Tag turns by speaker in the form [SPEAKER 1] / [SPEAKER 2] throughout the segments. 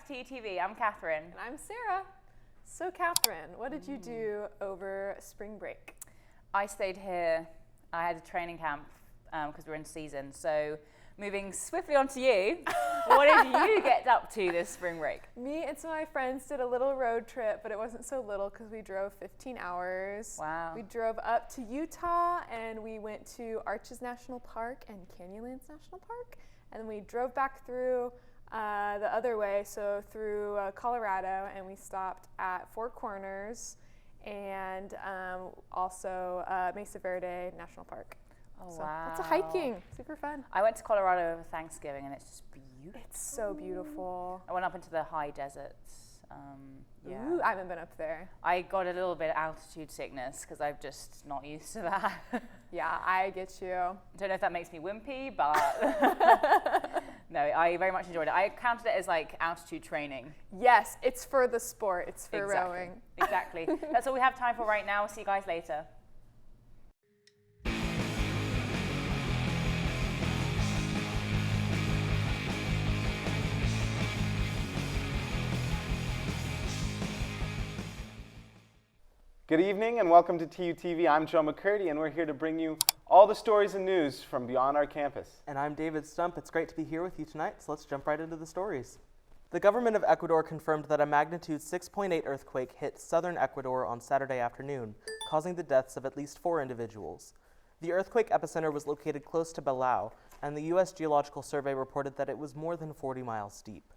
[SPEAKER 1] TUTV. I'm Catherine.
[SPEAKER 2] And I'm Sarah. So Catherine, what did you do over spring break?
[SPEAKER 1] I stayed here. I had a training camp because we're in season. So moving swiftly on to you, what did you get up to this spring break?
[SPEAKER 2] Me and some of my friends did a little road trip, but it wasn't so little because we drove 15 hours.
[SPEAKER 1] Wow.
[SPEAKER 2] We drove up to Utah and we went to Arches National Park and Canyonlands National Park. And then we drove back through the other way, so through Colorado, and we stopped at Four Corners and also Mesa Verde National Park.
[SPEAKER 1] Oh,
[SPEAKER 2] so
[SPEAKER 1] wow.
[SPEAKER 2] lots of hiking, super fun.
[SPEAKER 1] I went to Colorado over Thanksgiving and it's just beautiful.
[SPEAKER 2] It's so beautiful.
[SPEAKER 1] I went up into the high deserts. Yeah.
[SPEAKER 2] Ooh, I haven't been up there.
[SPEAKER 1] I got a little bit of altitude sickness because I'm just not used to that.
[SPEAKER 2] Yeah, I get you.
[SPEAKER 1] I don't know if that makes me wimpy, but no, I very much enjoyed it. I counted it as like altitude training.
[SPEAKER 2] Yes, it's for the sport. It's for
[SPEAKER 1] exactly.
[SPEAKER 2] rowing.
[SPEAKER 1] Exactly. That's all we have time for right now. We'll see you guys later.
[SPEAKER 3] Good evening and welcome to TUTV. I'm Joe McCurdy and we're here to bring you all the stories and news from beyond our campus.
[SPEAKER 4] And I'm David Stump. It's great to be here with you tonight, so let's jump right into the stories. The government of Ecuador confirmed that a magnitude 6.8 earthquake hit southern Ecuador on Saturday afternoon, causing the deaths of at least 4 individuals. The earthquake epicenter was located close to Balao, and the U.S. Geological Survey reported that it was more than 40 miles deep.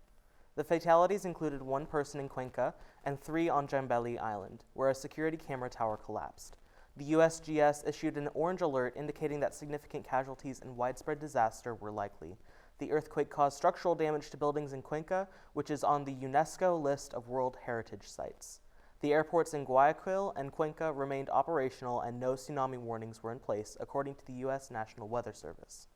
[SPEAKER 4] The fatalities included 1 person in Cuenca and 3 on Jambeli Island, where a security camera tower collapsed. The USGS issued an orange alert indicating that significant casualties and widespread disaster were likely. The earthquake caused structural damage to buildings in Cuenca, which is on the UNESCO list of World Heritage Sites. The airports in Guayaquil and Cuenca remained operational and no tsunami warnings were in place, according to the U.S. National Weather Service.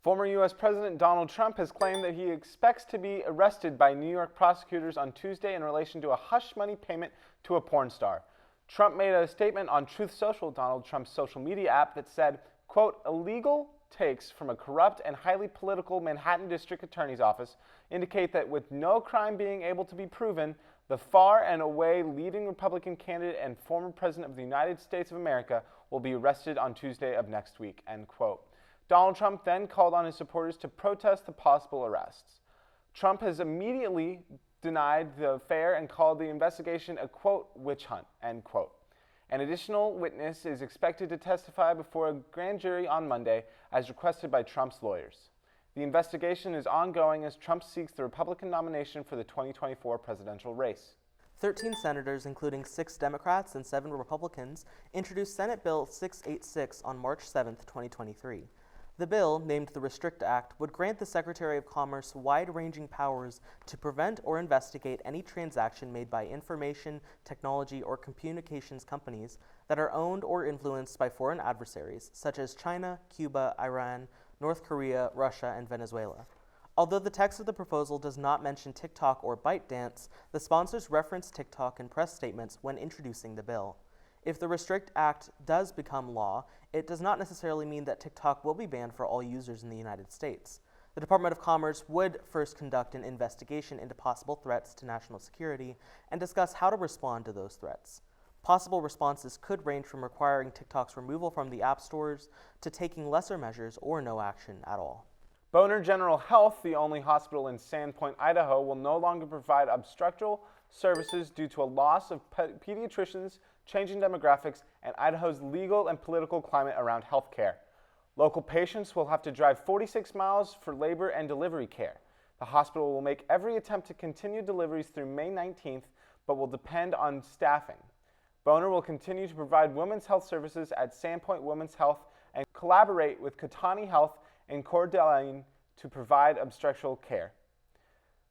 [SPEAKER 3] Former U.S. President Donald Trump has claimed that he expects to be arrested by New York prosecutors on Tuesday in relation to a hush money payment to a porn star. Trump made a statement on Truth Social, Donald Trump's social media app, that said, quote, illegal takes from a corrupt and highly political Manhattan District Attorney's Office indicate that with no crime being able to be proven, the far and away leading Republican candidate and former President of the United States of America will be arrested on Tuesday of next week, end quote. Donald Trump then called on his supporters to protest the possible arrests. Trump has immediately denied the affair and called the investigation a, quote, witch hunt, end quote. An additional witness is expected to testify before a grand jury on Monday, as requested by Trump's lawyers. The investigation is ongoing as Trump seeks the Republican nomination for the 2024 presidential race.
[SPEAKER 4] 13 senators, including 6 Democrats and 7 Republicans, introduced Senate Bill 686 on March 7, 2023. The bill, named the Restrict Act, would grant the Secretary of Commerce wide-ranging powers to prevent or investigate any transaction made by information, technology, or communications companies that are owned or influenced by foreign adversaries, such as China, Cuba, Iran, North Korea, Russia, and Venezuela. Although the text of the proposal does not mention TikTok or ByteDance, the sponsors referenced TikTok in press statements when introducing the bill. If the Restrict Act does become law, it does not necessarily mean that TikTok will be banned for all users in the United States. The Department of Commerce would first conduct an investigation into possible threats to national security and discuss how to respond to those threats. Possible responses could range from requiring TikTok's removal from the app stores to taking lesser measures or no action at all.
[SPEAKER 3] Boner General Health, the only hospital in Sandpoint, Idaho, will no longer provide obstetrical services due to a loss of pediatricians, changing demographics, and Idaho's legal and political climate around health care. Local patients will have to drive 46 miles for labor and delivery care. The hospital will make every attempt to continue deliveries through May 19th, but will depend on staffing. Boner will continue to provide women's health services at Sandpoint Women's Health and collaborate with Katani Health in Coeur d'Alene to provide obstetrical care.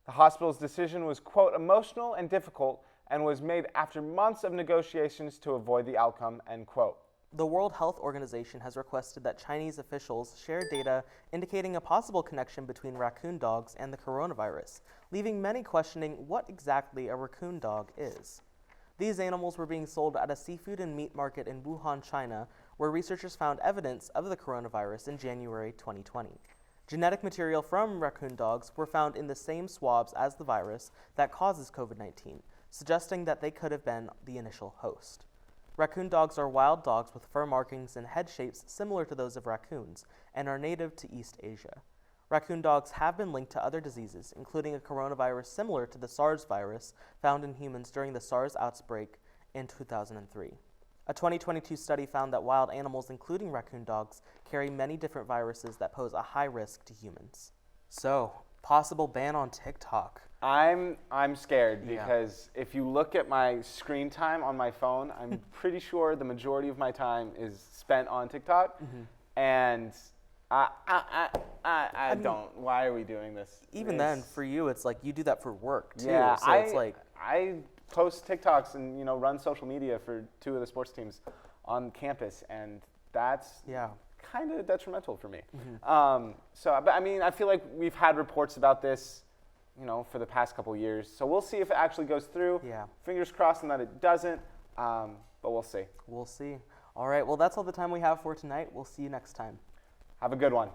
[SPEAKER 3] The hospital's decision was, quote, emotional and difficult and was made after months of negotiations to avoid the outcome, end quote.
[SPEAKER 4] The World Health Organization has requested that Chinese officials share data indicating a possible connection between raccoon dogs and the coronavirus, leaving many questioning what exactly a raccoon dog is. These animals were being sold at a seafood and meat market in Wuhan, China, where researchers found evidence of the coronavirus in January 2020. Genetic material from raccoon dogs were found in the same swabs as the virus that causes COVID-19, suggesting that they could have been the initial host. Raccoon dogs are wild dogs with fur markings and head shapes similar to those of raccoons and are native to East Asia. Raccoon dogs have been linked to other diseases, including a coronavirus similar to the SARS virus found in humans during the SARS outbreak in 2003. A 2022 study found that wild animals, including raccoon dogs, carry many different viruses that pose a high risk to humans. So, possible ban on TikTok.
[SPEAKER 3] I'm scared because if you look at my screen time on my phone, I'm pretty sure the majority of my time is spent on TikTok, and I don't. Why are we doing this?
[SPEAKER 4] Even then, for you, it's like you do that for work too.
[SPEAKER 3] Yeah,
[SPEAKER 4] so it's like
[SPEAKER 3] I post TikToks and run social media for 2 of the sports teams on campus, and that's kind of detrimental for me. But I mean, I feel like we've had reports about this, for the past couple of years. So we'll see if it actually goes through.
[SPEAKER 4] Yeah.
[SPEAKER 3] Fingers crossed and that it doesn't, but we'll see.
[SPEAKER 4] We'll see. All right, well, that's all the time we have for tonight. We'll see you next time.
[SPEAKER 3] Have a good one.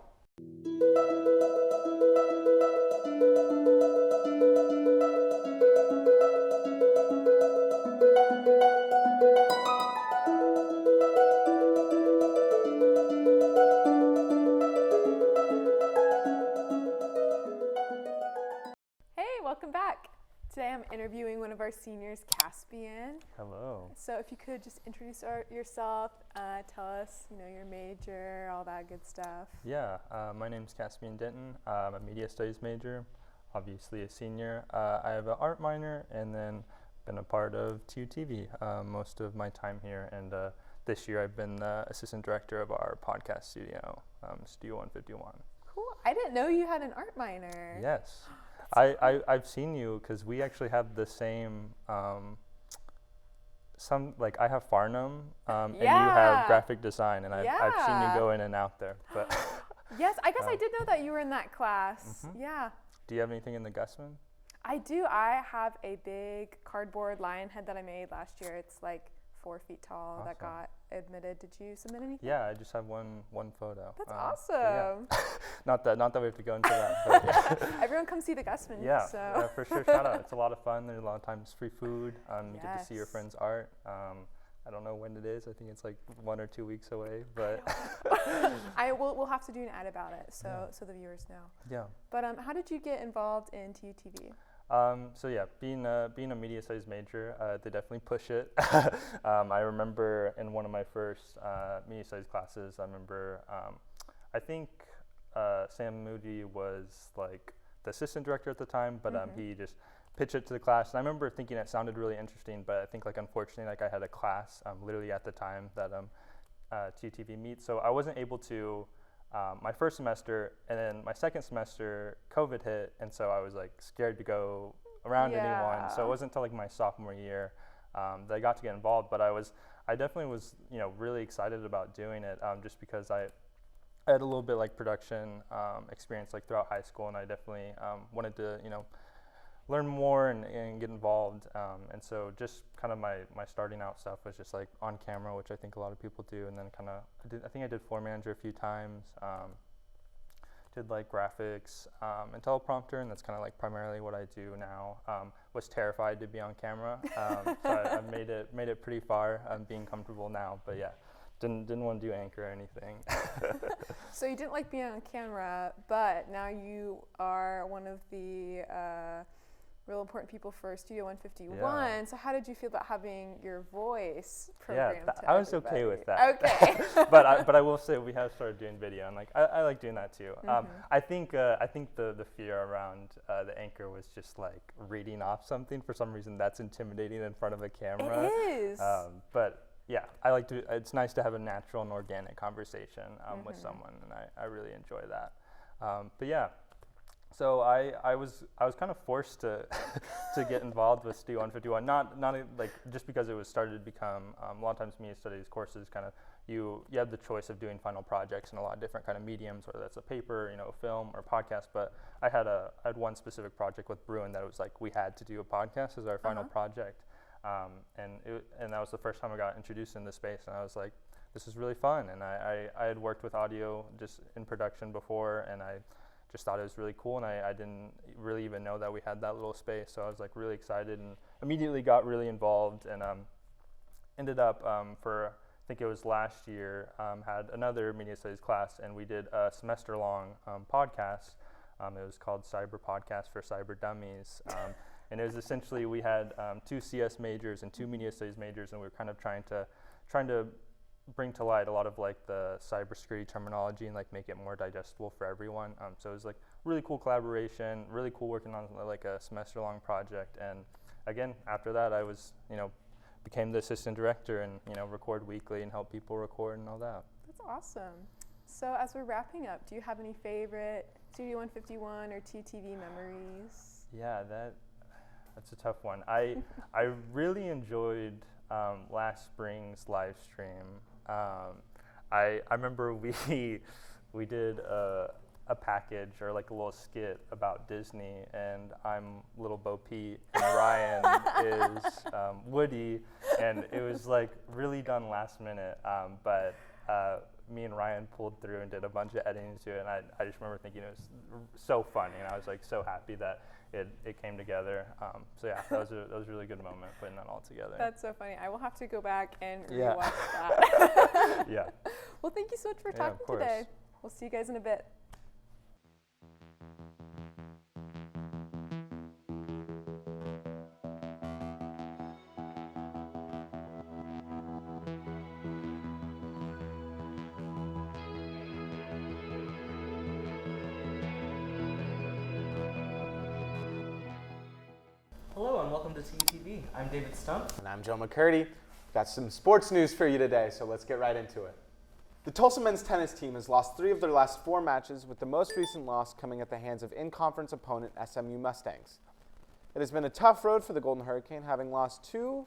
[SPEAKER 2] Welcome back. Today I'm interviewing one of our seniors, Caspian.
[SPEAKER 5] Hello.
[SPEAKER 2] So if you could just introduce yourself, tell us, your major, all that good stuff.
[SPEAKER 5] Yeah, my name's Caspian Denton. I'm a media studies major, obviously a senior. I have an art minor and then been a part of TUTV most of my time here. And this year I've been the assistant director of our podcast studio, Studio 151.
[SPEAKER 2] Cool. I didn't know you had an art minor.
[SPEAKER 5] Yes. I've seen you because we actually have the same, I have Farnham and you have graphic design, and I've seen you go in and out there. But
[SPEAKER 2] yes, I guess I did know that you were in that class. Yeah.
[SPEAKER 5] Do you have anything in the Gusman?
[SPEAKER 2] I do. I have a big cardboard lion head that I made last year. It's like 4 feet tall.
[SPEAKER 5] Awesome.
[SPEAKER 2] That got admitted. Did you submit anything?
[SPEAKER 5] Yeah, I just have one photo.
[SPEAKER 2] That's awesome.
[SPEAKER 5] Yeah. not that we have to go into that. But yeah.
[SPEAKER 2] Everyone come see the Gusman.
[SPEAKER 5] Yeah,
[SPEAKER 2] so.
[SPEAKER 5] yeah, for sure. Shout out. It's a lot of fun. There's a lot of times free food. You get to see your friend's art. I don't know when it is. I think it's like 1 or 2 weeks away. But
[SPEAKER 2] we'll have to do an ad about it, so the viewers know.
[SPEAKER 5] Yeah.
[SPEAKER 2] But how did you get involved in TUTV?
[SPEAKER 5] Being a media studies major, they definitely push it. I remember in one of my first media studies classes, I think Sam Moody was like the assistant director at the time, but he just pitched it to the class. And I remember thinking it sounded really interesting, but I think unfortunately I had a class literally at the time that TUTV meets, so I wasn't able to. My first semester, and then my second semester, COVID hit, and so I was scared to go around anyone. So it wasn't until my sophomore year that I got to get involved. But I definitely was, really excited about doing it, just because I had a little bit production experience throughout high school, and I definitely wanted to, learn more and get involved. And so just kind of my starting out stuff was just on camera, which I think a lot of people do. And then I think I did floor manager a few times, did graphics and teleprompter. And that's kind of primarily what I do now. Was terrified to be on camera. So I made it pretty far. I'm being comfortable now, but yeah. Didn't want to do anchor or anything.
[SPEAKER 2] So you didn't like being on camera, but now you are one of the real important people for Studio 151.
[SPEAKER 5] Yeah.
[SPEAKER 2] So how did you feel about having your voice programmed to
[SPEAKER 5] I was okay
[SPEAKER 2] everybody?
[SPEAKER 5] with that.
[SPEAKER 2] Okay.
[SPEAKER 5] but I will say we have started doing video, and like I like doing that too.
[SPEAKER 2] Mm-hmm.
[SPEAKER 5] I think the fear around the anchor was just like reading off something. For some reason, that's intimidating in front of a camera.
[SPEAKER 2] It is.
[SPEAKER 5] But yeah, I like to. It's nice to have a natural and organic conversation with someone, and I really enjoy that. But yeah. So I was kind of forced to to get involved with Studio 151, not like just because it was started to become a lot of times media studies courses kind of you have the choice of doing final projects in a lot of different kind of mediums, whether that's a paper, a film or a podcast. But I had one specific project with Bruin that it was like we had to do a podcast as our final project, and that was the first time I got introduced in this space, and I was like, this is really fun. And I had worked with audio just in production before, and I just thought it was really cool, and I didn't really even know that we had that little space. So I was like really excited and immediately got really involved, and ended up for I think it was last year had another media studies class, and we did a semester-long podcast. It was called Cyber Podcast for Cyber Dummies, and it was essentially we had 2 CS majors and 2 media studies majors, and we were kind of trying to bring to light a lot of like the cybersecurity terminology and like make it more digestible for everyone. So it was like really cool collaboration, really cool working on like a semester-long project. And again, after that, I was became the assistant director and record weekly and help people record and all that.
[SPEAKER 2] That's awesome. So as we're wrapping up, do you have any favorite Studio 151 or TUTV memories?
[SPEAKER 5] Yeah, that's a tough one. I really enjoyed last spring's live stream. I remember we did a package or like a little skit about Disney, and I'm little Bo Peep and Ryan is Woody, and it was like really done last minute, but me and Ryan pulled through and did a bunch of editing to it, and I just remember thinking it was so funny, and I was like so happy that it came together. So yeah, that was a really good moment putting that all together.
[SPEAKER 2] That's so funny. I will have to go back and
[SPEAKER 5] Yeah.
[SPEAKER 2] rewatch that.
[SPEAKER 5] Yeah.
[SPEAKER 2] Well, thank you so much for
[SPEAKER 5] Yeah,
[SPEAKER 2] talking
[SPEAKER 5] of course.
[SPEAKER 2] today. We'll see you guys in a bit.
[SPEAKER 4] Hello and welcome to TUTV. I'm David Stump.
[SPEAKER 3] And I'm Joe McCurdy. Got some sports news for you today, so let's get right into it. The Tulsa men's tennis team has lost 3 of their last 4 matches, with the most recent loss coming at the hands of in-conference opponent SMU Mustangs. It has been a tough road for the Golden Hurricane, having lost to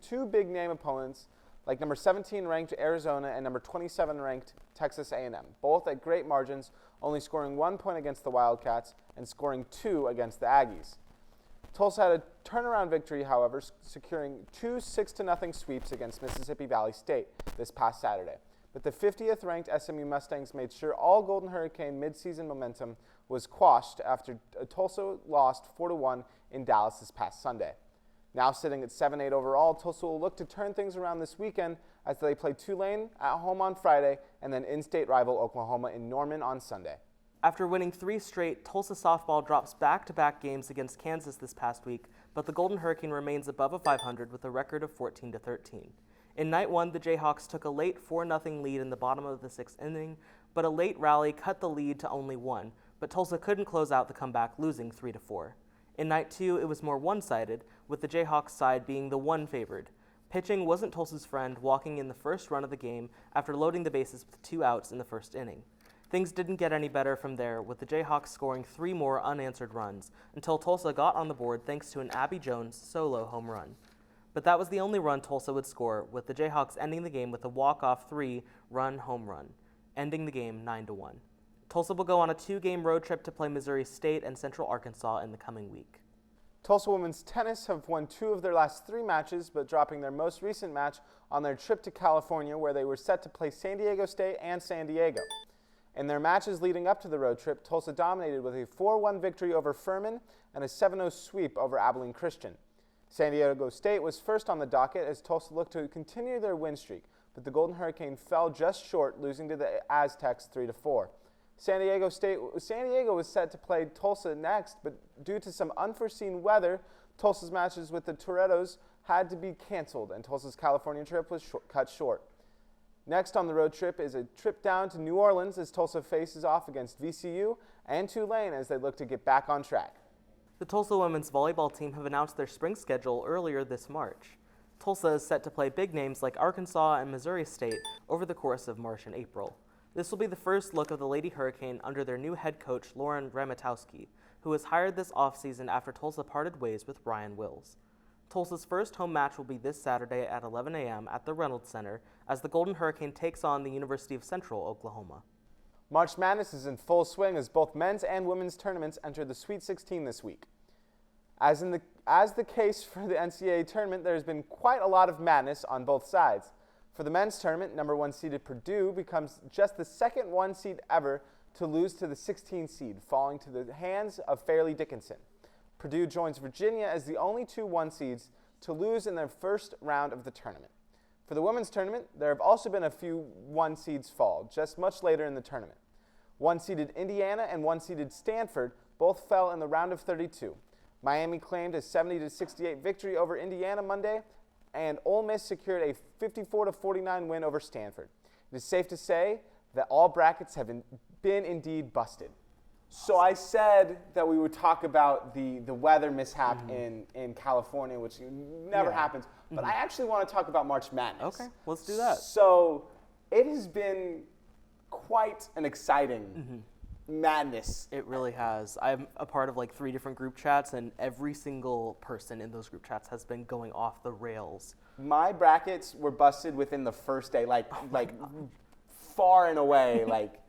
[SPEAKER 3] two big-name opponents like number 17 ranked Arizona and number 27 ranked Texas A&M, both at great margins, only scoring 1 point against the Wildcats and scoring 2 against the Aggies. Tulsa had a turnaround victory, however, securing 2 6-0 sweeps against Mississippi Valley State this past Saturday. But the 50th ranked SMU Mustangs made sure all Golden Hurricane midseason momentum was quashed after Tulsa lost 4-1 in Dallas this past Sunday. Now sitting at 7-8 overall, Tulsa will look to turn things around this weekend as they play Tulane at home on Friday and then in-state rival Oklahoma in Norman on Sunday.
[SPEAKER 4] After winning 3 straight, Tulsa softball drops back-to-back games against Kansas this past week, but the Golden Hurricane remains above a 500 with a record of 14-13. In night 1, the Jayhawks took a late 4-0 lead in the bottom of the 6th inning, but a late rally cut the lead to only 1, but Tulsa couldn't close out the comeback, losing 3-4. In night 2, it was more one-sided, with the Jayhawks side being the 1 favored. Pitching wasn't Tulsa's friend, walking in the first run of the game after loading the bases with 2 outs in the first inning. Things didn't get any better from there, with the Jayhawks scoring 3 more unanswered runs, until Tulsa got on the board thanks to an Abby Jones solo home run. But that was the only run Tulsa would score, with the Jayhawks ending the game with a walk-off 3-run home run, ending the game 9-1. Tulsa will go on a 2-game road trip to play Missouri State and Central Arkansas in the coming week.
[SPEAKER 3] Tulsa women's tennis have won 2 of their last 3 matches, but dropping their most recent match on their trip to California, where they were set to play San Diego State and San Diego. In their matches leading up to the road trip, Tulsa dominated with a 4-1 victory over Furman and a 7-0 sweep over Abilene Christian. San Diego State was first on the docket as Tulsa looked to continue their win streak, but the Golden Hurricane fell just short, losing to the Aztecs 3-4. San Diego was set to play Tulsa next, but due to some unforeseen weather, Tulsa's matches with the Torettos had to be canceled, and Tulsa's California trip was cut short. Next on the road trip is a trip down to New Orleans as Tulsa faces off against VCU and Tulane as they look to get back on track.
[SPEAKER 4] The Tulsa women's volleyball team have announced their spring schedule earlier this March. Tulsa is set to play big names like Arkansas and Missouri State over the course of March and April. This will be the first look of the Lady Hurricane under their new head coach, Lauren Ramatowski, who was hired this offseason after Tulsa parted ways with Brian Wills. Tulsa's first home match will be this Saturday at 11 a.m. at the Reynolds Center as the Golden Hurricane takes on the University of Central Oklahoma.
[SPEAKER 3] March Madness is in full swing as both men's and women's tournaments enter the Sweet 16 this week. As the case for the NCAA tournament, there has been quite a lot of madness on both sides. For the men's tournament, number 1 seeded Purdue becomes just the second 1 seed ever to lose to the 16 seed, falling to the hands of Fairleigh Dickinson. Purdue joins Virginia as the only 2 1 seeds to lose in their first round of the tournament. For the women's tournament, there have also been a few 1 seeds fall, just much later in the tournament. 1 seeded Indiana and 1 seeded Stanford both fell in the round of 32. Miami claimed a 70-68 victory over Indiana Monday, and Ole Miss secured a 54-49 win over Stanford. It is safe to say that all brackets have been indeed busted. So I said that we would talk about the weather mishap in California, which never happens, but I actually want to talk about March Madness.
[SPEAKER 4] Okay, let's do that.
[SPEAKER 3] So it has been quite an exciting madness.
[SPEAKER 4] It really has. I'm a part of like 3 different group chats, and every single person in those group chats has been going off the rails.
[SPEAKER 3] My brackets were busted within the first day, like far and away, like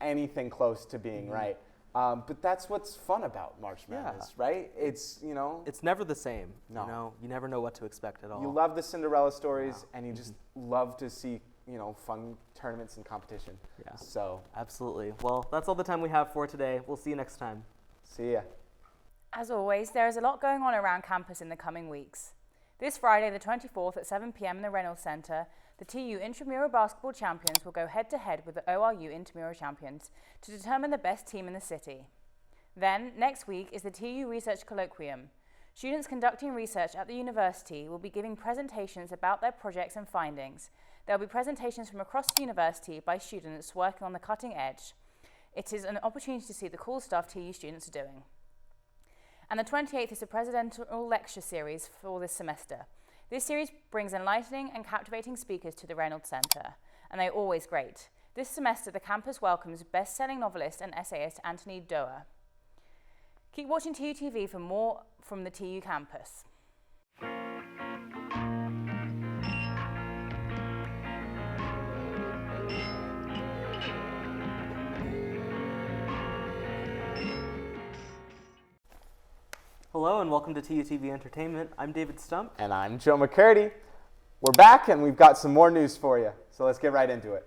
[SPEAKER 3] anything close to being right. But that's what's fun about March Madness, right? It's,
[SPEAKER 4] It's never the same.
[SPEAKER 3] No.
[SPEAKER 4] You never know what to expect at all.
[SPEAKER 3] You love the Cinderella stories, and you just love to see, fun tournaments and competition.
[SPEAKER 4] Yeah.
[SPEAKER 3] So,
[SPEAKER 4] Absolutely. Well, that's all the time we have for today. We'll see you next time.
[SPEAKER 3] see ya.
[SPEAKER 1] As always, there is a lot going on around campus in the coming weeks. This Friday, the 24th at 7 p.m. in the Reynolds Center, the TU Intramural Basketball Champions will go head-to-head with the ORU Intramural Champions to determine the best team in the city. Then, next week, is the TU Research Colloquium. Students conducting research at the university will be giving presentations about their projects and findings. There will be presentations from across the university by students working on the cutting edge. It is an opportunity to see the cool stuff TU students are doing. And the 28th is a presidential lecture series for this semester. This series brings enlightening and captivating speakers to the Reynolds Center, and they're always great. This semester, the campus welcomes best-selling novelist and essayist Anthony Doerr. Keep watching TUTV for more from the TU campus.
[SPEAKER 4] Hello and welcome to TUTV Entertainment. I'm David Stump.
[SPEAKER 3] And I'm Joe McCurdy. We're back, and we've got some more news for you, so let's get right into it.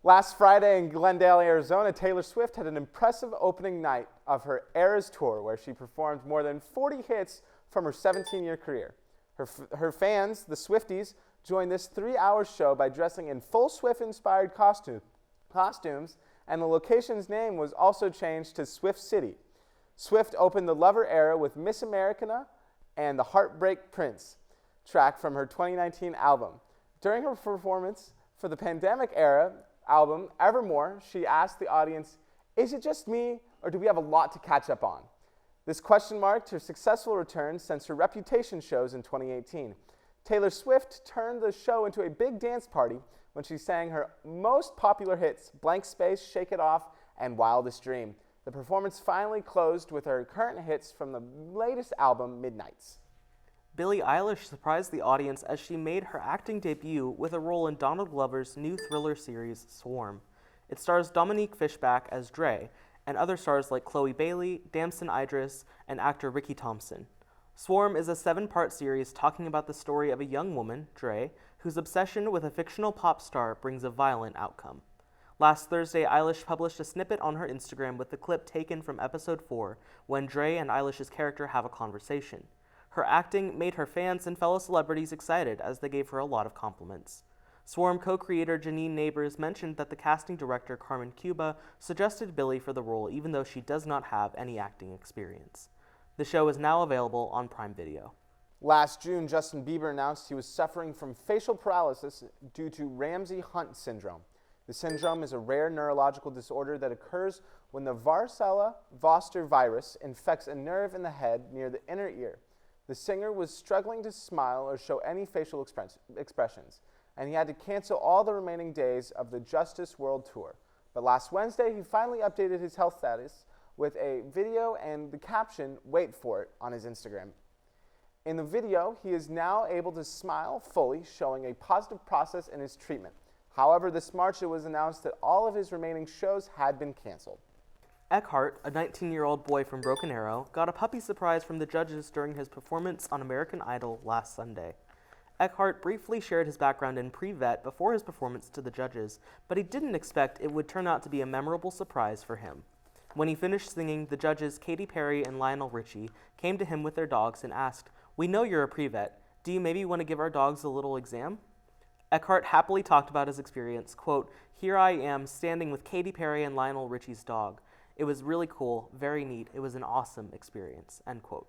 [SPEAKER 3] Last Friday in Glendale, Arizona, Taylor Swift had an impressive opening night of her Eras Tour, where she performed more than 40 hits from her 17-year career. Her fans, the Swifties, joined this 3-hour show by dressing in full Swift-inspired costumes, and the location's name was also changed to Swift City. Swift opened the Lover era with Miss Americana and the Heartbreak Prince track from her 2019 album. During her performance for the pandemic era album, Evermore, she asked the audience, "Is it just me, or do we have a lot to catch up on?" This question marked her successful return since her Reputation shows in 2018. Taylor Swift turned the show into a big dance party when she sang her most popular hits, Blank Space, Shake It Off, and Wildest Dream. The performance finally closed with her current hits from the latest album, Midnights.
[SPEAKER 4] Billie Eilish surprised the audience as she made her acting debut with a role in Donald Glover's new thriller series, Swarm. It stars Dominique Fishback as Dre, and other stars like Chloe Bailey, Damson Idris, and actor Ricky Thompson. Swarm is a 7-part series talking about the story of a young woman, Dre, whose obsession with a fictional pop star brings a violent outcome. Last Thursday, Eilish published a snippet on her Instagram with the clip taken from episode 4, when Dre and Eilish's character have a conversation. Her acting made her fans and fellow celebrities excited as they gave her a lot of compliments. Swarm co-creator Janine Neighbors mentioned that the casting director Carmen Cuba suggested Billy for the role even though she does not have any acting experience. The show is now available on Prime Video.
[SPEAKER 3] Last June, Justin Bieber announced he was suffering from facial paralysis due to Ramsay-Hunt syndrome. The syndrome is a rare neurological disorder that occurs when the varicella zoster virus infects a nerve in the head near the inner ear. The singer was struggling to smile or show any facial expressions, and he had to cancel all the remaining days of the Justice World Tour. But last Wednesday, he finally updated his health status with a video and the caption, "Wait for it," on his Instagram. In the video, he is now able to smile fully, showing a positive process in his treatment. However, this March it was announced that all of his remaining shows had been canceled.
[SPEAKER 4] Eckhart, a 19-year-old boy from Broken Arrow, got a puppy surprise from the judges during his performance on American Idol last Sunday. Eckhart briefly shared his background in pre-vet before his performance to the judges, but he didn't expect it would turn out to be a memorable surprise for him. When he finished singing, the judges Katy Perry and Lionel Richie came to him with their dogs and asked, "We know you're a pre-vet. Do you maybe want to give our dogs a little exam?" Eckhart happily talked about his experience, quote, "Here I am standing with Katy Perry and Lionel Richie's dog. It was really cool, very neat. It was an awesome experience," end quote.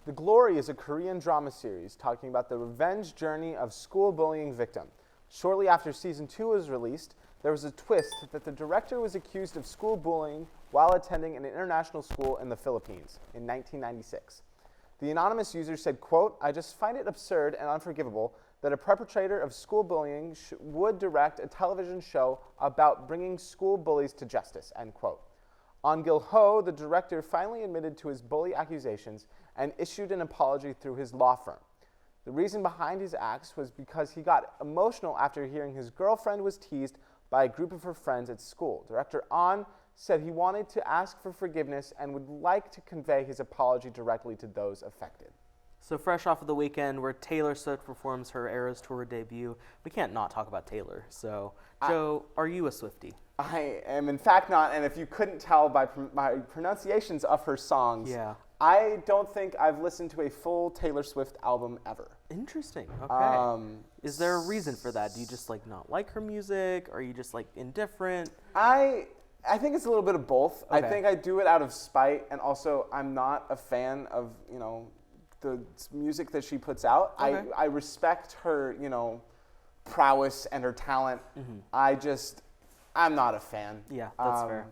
[SPEAKER 3] The Glory is a Korean drama series talking about the revenge journey of school bullying victim. Shortly after season 2 was released, there was a twist that the director was accused of school bullying while attending an international school in the Philippines in 1996. The anonymous user said, quote, "I just find it absurd and unforgivable that a perpetrator of school bullying would direct a television show about bringing school bullies to justice," end quote. On Gil-ho, the director finally admitted to his bully accusations and issued an apology through his law firm. The reason behind his acts was because he got emotional after hearing his girlfriend was teased by a group of her friends at school. Director Ahn said he wanted to ask for forgiveness and would like to convey his apology directly to those affected.
[SPEAKER 4] So fresh off of the weekend where Taylor Swift performs her Eras Tour debut, we can't not talk about Taylor. So, Joe, are you a Swiftie?
[SPEAKER 3] I am in fact not, and if you couldn't tell by my pronunciations of her songs,
[SPEAKER 4] Yeah.
[SPEAKER 3] I don't think I've listened to a full Taylor Swift album ever.
[SPEAKER 4] Interesting. Okay. Is there a reason for that? Do you just not like her music? Or are you just indifferent?
[SPEAKER 3] I think it's a little bit of both.
[SPEAKER 4] Okay.
[SPEAKER 3] I think I do it out of spite, and also I'm not a fan of the music that she puts out.
[SPEAKER 4] Okay.
[SPEAKER 3] I respect her prowess and her talent.
[SPEAKER 4] Mm-hmm.
[SPEAKER 3] I'm not a fan.
[SPEAKER 4] Yeah, that's fair.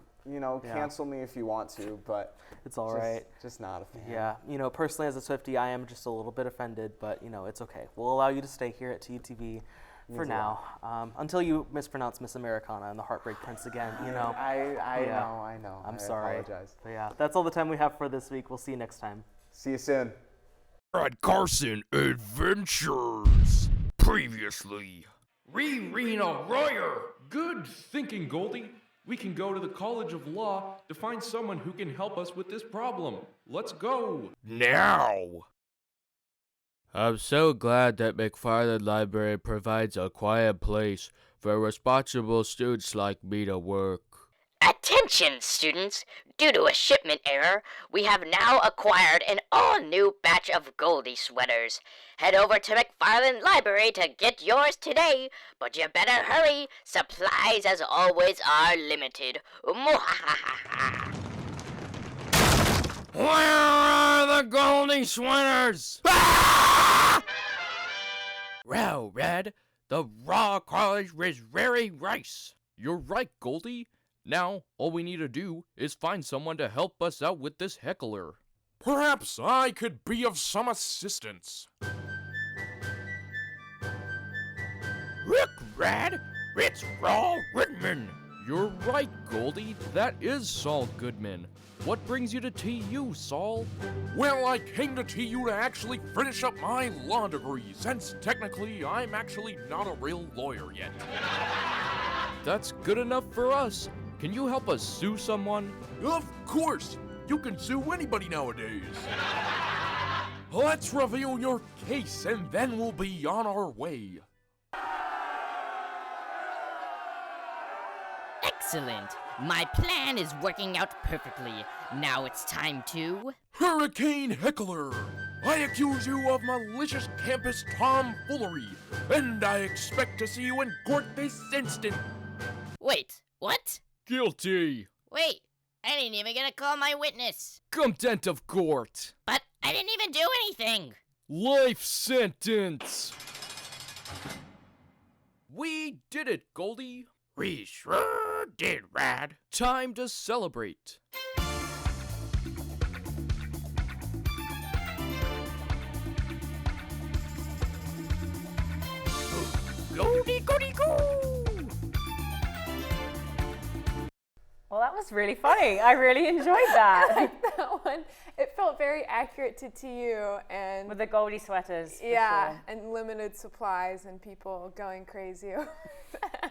[SPEAKER 3] Cancel me if you want to, but
[SPEAKER 4] It's all right.
[SPEAKER 3] Just not a fan.
[SPEAKER 4] Yeah, personally as a Swiftie, I am just a little bit offended, but it's okay. We'll allow you to stay here at TUTV for now, until you mispronounce Miss Americana and the Heartbreak Prince again.
[SPEAKER 3] I know.
[SPEAKER 4] I'm
[SPEAKER 3] I
[SPEAKER 4] sorry.
[SPEAKER 3] apologize.
[SPEAKER 4] But yeah, that's all the time we have for this week. We'll see you next time.
[SPEAKER 3] See you soon.
[SPEAKER 6] At Carson Adventures. Previously.
[SPEAKER 7] Rena Royer! Good thinking, Goldie. We can go to the College of Law to find someone who can help us with this problem. Let's go!
[SPEAKER 6] Now! I'm so glad that McFarland Library provides a quiet place for responsible students like me to work.
[SPEAKER 8] Attention, students! Due to a shipment error, we have now acquired an all-new batch of Goldie sweaters. Head over to McFarland Library to get yours today, but you better hurry. Supplies, as always, are limited.
[SPEAKER 6] Where are the Goldie sweaters? Ah! Well, Red, the raw college is very rice. You're right, Goldie. Now, all we need to do is find someone to help us out with this heckler.
[SPEAKER 9] Perhaps I could be of some assistance.
[SPEAKER 6] Look, Rad, it's Saul Goodman. You're right, Goldie. That is Saul Goodman. What brings you to TU, Saul?
[SPEAKER 9] Well, I came to TU to actually finish up my law degree, since technically I'm actually not a real lawyer yet.
[SPEAKER 6] That's good enough for us. Can you help us sue someone?
[SPEAKER 9] Of course! You can sue anybody nowadays. Let's reveal your case, and then we'll be on our way.
[SPEAKER 8] Excellent. My plan is working out perfectly. Now it's time to...
[SPEAKER 9] Hurricane Heckler! I accuse you of malicious campus tomfoolery, and I expect to see you in court this instant.
[SPEAKER 8] Wait, what?
[SPEAKER 6] Guilty.
[SPEAKER 8] Wait, I didn't even get to call my witness.
[SPEAKER 6] Contempt of court.
[SPEAKER 8] But I didn't even do anything.
[SPEAKER 6] Life sentence. We did it, Goldie. We sure did, Rad. Time to celebrate. Goldie, Goldie, go!
[SPEAKER 1] Well, that was really funny. I really enjoyed that.
[SPEAKER 2] That one, it felt very accurate to TU and
[SPEAKER 1] With the Goldie sweaters. for
[SPEAKER 2] yeah,
[SPEAKER 1] sure.
[SPEAKER 2] and limited supplies and people going crazy.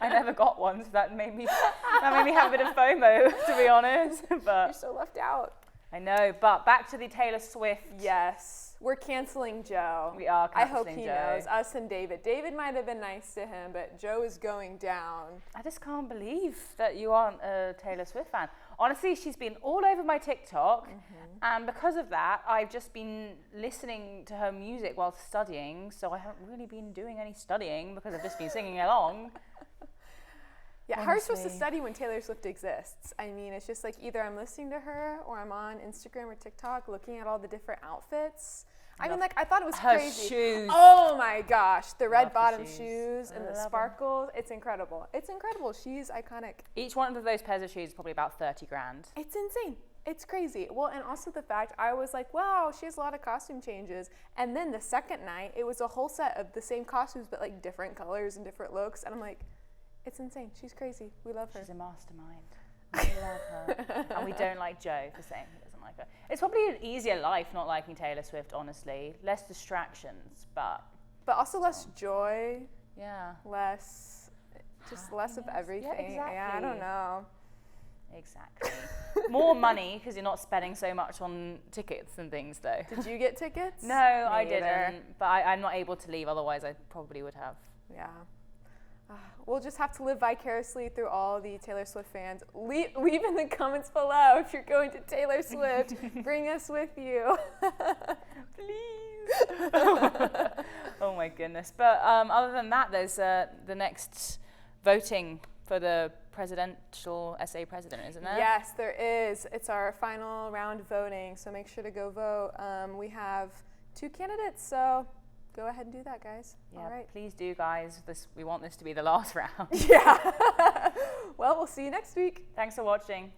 [SPEAKER 1] I never got one, so that made me have a bit of FOMO, to be honest.
[SPEAKER 2] You're
[SPEAKER 1] But
[SPEAKER 2] so left out.
[SPEAKER 1] I know. But back to the Taylor Swift.
[SPEAKER 2] Yes, we're canceling Joe.
[SPEAKER 1] We are
[SPEAKER 2] I hope
[SPEAKER 1] canceling
[SPEAKER 2] he
[SPEAKER 1] Joe.
[SPEAKER 2] knows. Us and David. David might have been nice to him, but Joe is going down.
[SPEAKER 1] I just can't believe that you aren't a Taylor Swift fan. Honestly, she's been all over my TikTok, and because of that, I've just been listening to her music while studying, so I haven't really been doing any studying because I've just been singing along.
[SPEAKER 2] Yeah, how are you supposed to
[SPEAKER 1] Honestly.
[SPEAKER 2] study when Taylor Swift exists? I mean, it's just like either I'm listening to her or I'm on Instagram or TikTok looking at all the different outfits. I mean, like, I thought it was
[SPEAKER 1] Her
[SPEAKER 2] crazy.
[SPEAKER 1] shoes.
[SPEAKER 2] Oh my gosh, the red
[SPEAKER 1] Love the
[SPEAKER 2] bottom
[SPEAKER 1] shoes.
[SPEAKER 2] shoes and
[SPEAKER 1] I
[SPEAKER 2] the
[SPEAKER 1] love 'em.
[SPEAKER 2] sparkles. It's incredible. It's incredible. She's iconic.
[SPEAKER 1] Each one of those pairs of shoes is probably about 30 grand.
[SPEAKER 2] It's insane. It's crazy. Well, and also the fact I was like, wow, she has a lot of costume changes. And then the second night, it was a whole set of the same costumes, but like different colors and different looks. And I'm like, it's insane. She's crazy. We love her.
[SPEAKER 1] She's a mastermind. We love her. And we don't like Joe for saying he doesn't like her. It's probably an easier life not liking Taylor Swift, honestly. Less distractions, but
[SPEAKER 2] But also less joy,
[SPEAKER 1] yeah,
[SPEAKER 2] less, just less of
[SPEAKER 1] Happiness.
[SPEAKER 2] everything.
[SPEAKER 1] Yeah,
[SPEAKER 2] Yeah, I don't
[SPEAKER 1] exactly.
[SPEAKER 2] know.
[SPEAKER 1] exactly. More money because you're not spending so much on tickets and things, though.
[SPEAKER 2] Did you get tickets?
[SPEAKER 1] No, I
[SPEAKER 2] Me either.
[SPEAKER 1] didn't. But I'm not able to leave, otherwise I probably would have.
[SPEAKER 2] Yeah. We'll just have to live vicariously through all the Taylor Swift fans. Leave in the comments below if you're going to Taylor Swift. Bring us with you.
[SPEAKER 1] Please. Oh my goodness. But other than that, there's the next voting for the presidential SA president, isn't there?
[SPEAKER 2] Yes, there is. It's our final round voting, so make sure to go vote. We have 2 candidates, so go ahead and do that, guys.
[SPEAKER 1] Yeah,
[SPEAKER 2] All right.
[SPEAKER 1] please do, guys. We want this to be the last round.
[SPEAKER 2] Yeah. Well, we'll see you next week.
[SPEAKER 1] Thanks for watching.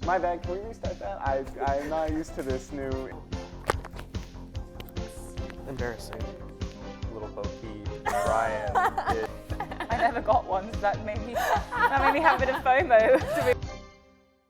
[SPEAKER 3] My bad, can we restart that? I'm not used to this new...
[SPEAKER 4] Embarrassing.
[SPEAKER 5] Little Bo Peep, Ryan,
[SPEAKER 1] I never got one, so that made me have a bit of FOMO, to be